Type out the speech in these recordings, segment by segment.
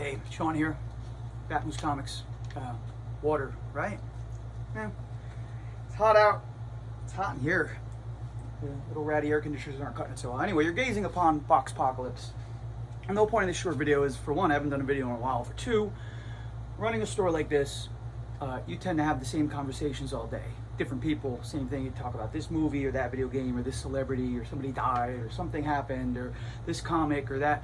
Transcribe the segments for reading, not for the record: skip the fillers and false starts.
Hey, Sean here, Bat Moose Comics. Water, right? Yeah. It's hot out. It's hot in here. The little ratty air conditioners aren't cutting it so well. Anyway, you're gazing upon Boxpocalypse. And the whole point of this short video is, for one, I haven't done a video in a while. For two, running a store like this, you tend to have the same conversations all day. Different people, same thing. You talk about this movie or that video game or this celebrity or somebody died or something happened or this comic or that.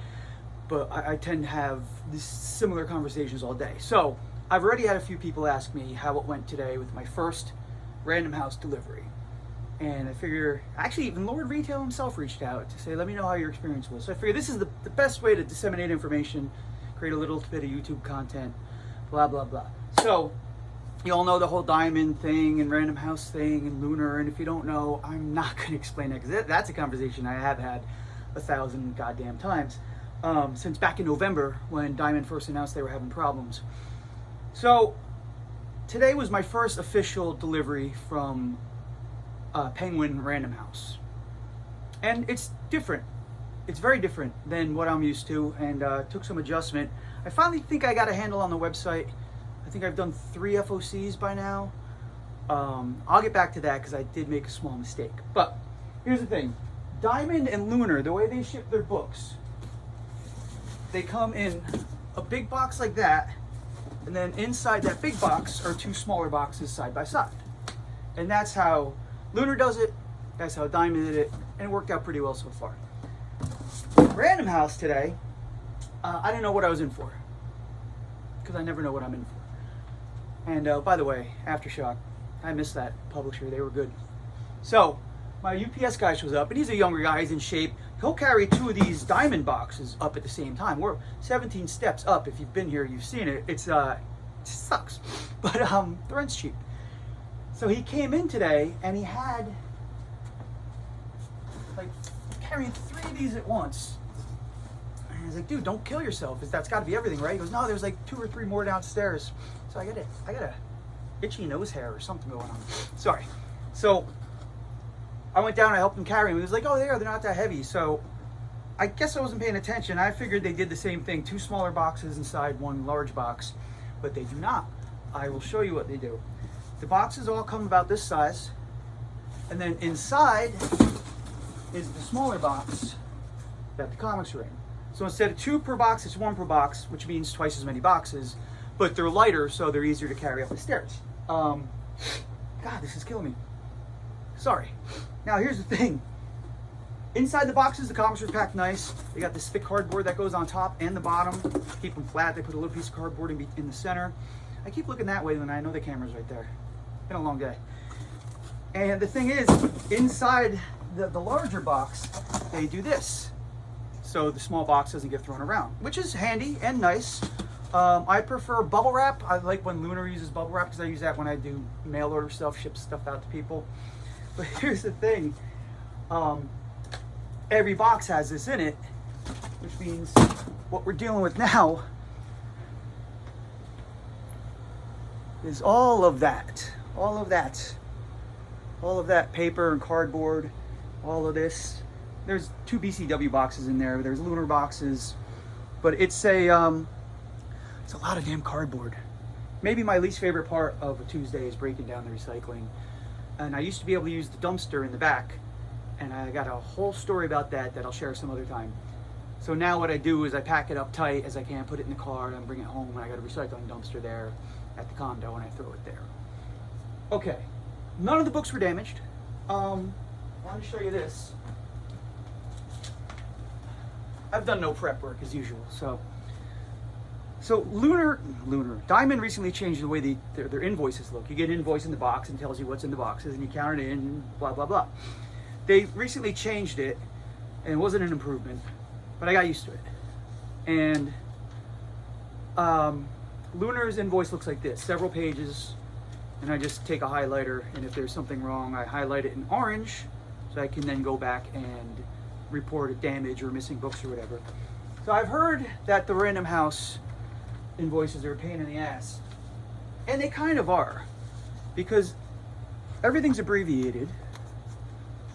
But I tend to have these similar conversations all day. So I've already had a few people ask me how it went today with my first Random House delivery. And I figure, actually even Lord Retail himself reached out to say, let me know how your experience was. So I figure this is the best way to disseminate information, create a little bit of YouTube content, blah, blah, blah. So you all know the whole Diamond thing and Random House thing and Lunar. And if you don't know, I'm not going to explain that because that's a conversation I have had 1,000 goddamn times. Since back in November when Diamond first announced they were having problems. So today was my first official delivery from Penguin Random House. And it's different. It's very different than what I'm used to, and took some adjustment. I finally think I got a handle on the website. I think I've done 3 FOCs by now. I'll get back to that because I did make a small mistake. But here's the thing. Diamond and Lunar, the way they ship their books, they come in a big box like that, and then inside that big box are 2 smaller boxes side by side. And that's how Lunar does it, that's how Diamond did it, and it worked out pretty well so far. Random House today, I didn't know what I was in for, because I never know what I'm in for. And by the way, Aftershock, I missed that publisher, they were good. So, my UPS guy shows up, and he's a younger guy, he's in shape. He'll carry 2 of these Diamond boxes up at the same time. We're 17 steps up. If you've been here, you've seen it. It sucks, but the rent's cheap. So he came in today, and he had like carrying 3 of these at once. And I was like, dude, don't kill yourself. That's got to be everything, right? He goes, no, there's like 2 or 3 more downstairs. So I got a itchy nose hair or something going on. Sorry. So I went down and I helped him carry them. He was like, oh, they're not that heavy. So I guess I wasn't paying attention. I figured they did the same thing. 2 smaller boxes inside 1 large box, but they do not. I will show you what they do. The boxes all come about this size, and then inside is the smaller box that the comics are in. So instead of 2 per box, it's 1 per box, which means twice as many boxes, but they're lighter, so they're easier to carry up the stairs. God, this is killing me. Sorry. Now here's the thing. Inside the boxes, the comics are packed nice. They got this thick cardboard that goes on top and the bottom to keep them flat. They put a little piece of cardboard in the center. I keep looking that way when I know the camera's right there. Been a long day. And the thing is, inside the larger box, they do this. So the small box doesn't get thrown around, which is handy and nice. I prefer bubble wrap. I like when Lunar uses bubble wrap because I use that when I do mail order stuff, ship stuff out to people. But here's the thing, every box has this in it, which means what we're dealing with now is all of that paper and cardboard, all of this. There's 2 BCW boxes in there, there's Lunar boxes, but it's a lot of damn cardboard. Maybe my least favorite part of a Tuesday is breaking down the recycling. And I used to be able to use the dumpster in the back, and I got a whole story about that I'll share some other time. So now what I do is I pack it up tight as I can, put it in the car, and bring it home, and I got a recycling dumpster there at the condo, and I throw it there. Okay, none of the books were damaged. I want to show you this. I've done no prep work as usual, so Diamond recently changed the way their invoices look. You get an invoice in the box and tells you what's in the boxes, and you count it in, blah, blah, blah. They recently changed it, and it wasn't an improvement, but I got used to it. And Lunar's invoice looks like this, several pages, and I just take a highlighter, and if there's something wrong, I highlight it in orange, so I can then go back and report a damage or missing books or whatever. So I've heard that the Random House invoices are a pain in the ass, and they kind of are, because everything's abbreviated,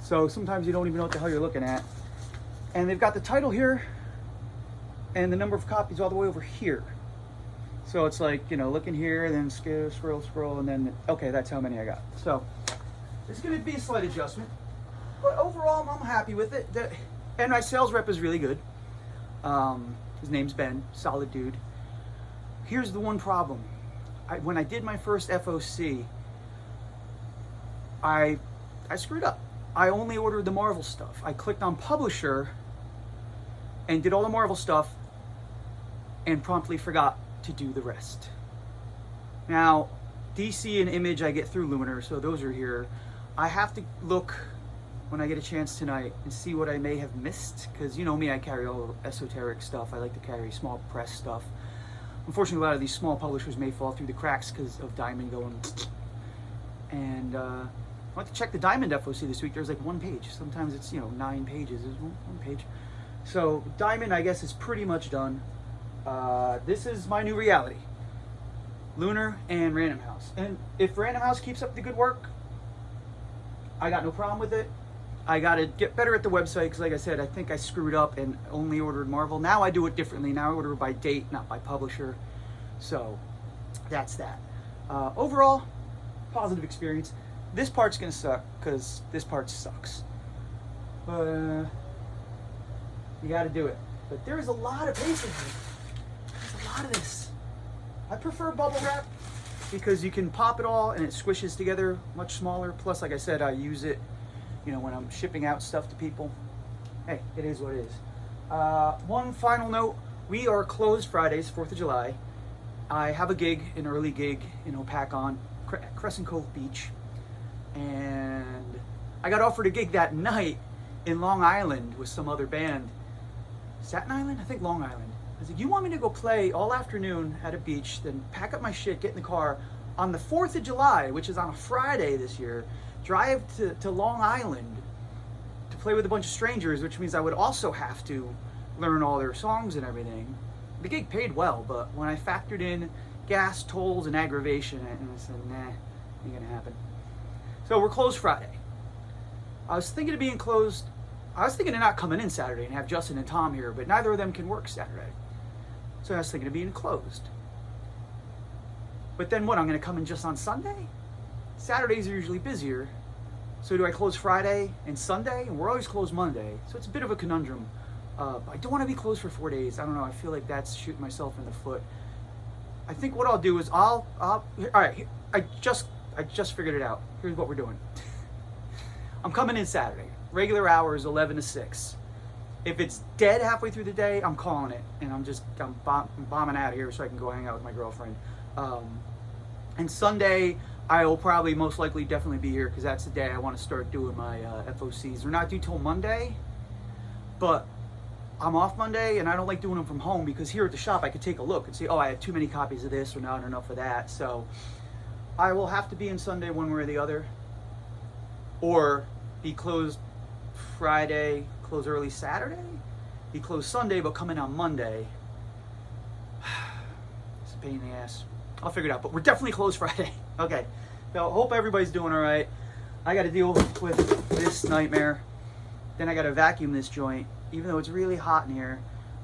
so sometimes you don't even know what the hell you're looking at. And they've got the title here, and the number of copies all the way over here. So it's like, you know, looking here, then scroll, and then, okay, that's how many I got. So it's going to be a slight adjustment, but overall, I'm happy with it. And my sales rep is really good. His name's Ben, solid dude. Here's the one problem. When I did my first FOC, I screwed up. I only ordered the Marvel stuff. I clicked on Publisher and did all the Marvel stuff and promptly forgot to do the rest. Now, DC and Image I get through Lunar, so those are here. I have to look when I get a chance tonight and see what I may have missed, because you know me, I carry all esoteric stuff. I like to carry small press stuff. Unfortunately, a lot of these small publishers may fall through the cracks because of Diamond going. And I went to check the Diamond FOC this week. There's like one page. Sometimes it's, you know, 9 pages. There's one page. So Diamond, I guess, is pretty much done. This is my new reality. Lunar and Random House. And if Random House keeps up the good work, I got no problem with it. I got to get better at the website because, like I said, I think I screwed up and only ordered Marvel. Now I do it differently. Now I order by date, not by publisher. So that's that. Overall, positive experience. This part's going to suck because this part sucks. But you got to do it. But there's a lot of paper here. There's a lot of this. I prefer bubble wrap because you can pop it all and it squishes together much smaller. Plus, like I said, I use it, you know, when I'm shipping out stuff to people. Hey, it is what it is. One final note, we are closed Fridays, 4th of July. I have a gig, an early gig in Opakon, Crescent Cove Beach. And I got offered a gig that night in Long Island with some other band. Staten Island? I think Long Island. I was like, you want me to go play all afternoon at a beach, then pack up my shit, get in the car on the 4th of July, which is on a Friday this year, drive to Long Island to play with a bunch of strangers, which means I would also have to learn all their songs and everything. The gig paid well, but when I factored in gas, tolls, and aggravation, I said, nah, ain't gonna happen. So we're closed Friday. I was thinking of being closed. I was thinking of not coming in Saturday and have Justin and Tom here, but neither of them can work Saturday. So I was thinking of being closed. But then what, I'm gonna come in just on Sunday? Saturdays are usually busier. So do I close Friday and Sunday? And we're always closed Monday. So it's a bit of a conundrum. I don't want to be closed for 4 days. I don't know. I feel like that's shooting myself in the foot. I think what I'll do is all right. I just figured it out. Here's what we're doing. I'm coming in Saturday. Regular hours, 11 to 6. If it's dead halfway through the day, I'm calling it. And I'm bombing out of here so I can go hang out with my girlfriend. And Sunday, I will probably most likely definitely be here because that's the day I want to start doing my FOCs. They're not due till Monday, but I'm off Monday and I don't like doing them from home because here at the shop I could take a look and see, oh, I have too many copies of this or not enough of that. So I will have to be in Sunday one way or the other, or be closed Friday, close early Saturday, be closed Sunday but come in on Monday. It's a pain in the ass. I'll figure it out, but we're definitely closed Friday. Okay, so hope everybody's doing all right. I got to deal with this nightmare. Then I got to vacuum this joint, even though it's really hot in here.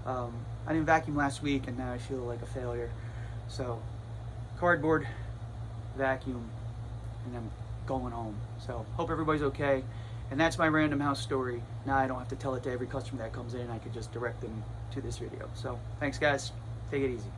I didn't vacuum last week, and now I feel like a failure. So, cardboard, vacuum, and I'm going home. So, hope everybody's okay. And that's my Random House story. Now I don't have to tell it to every customer that comes in. I could just direct them to this video. So, thanks guys. Take it easy.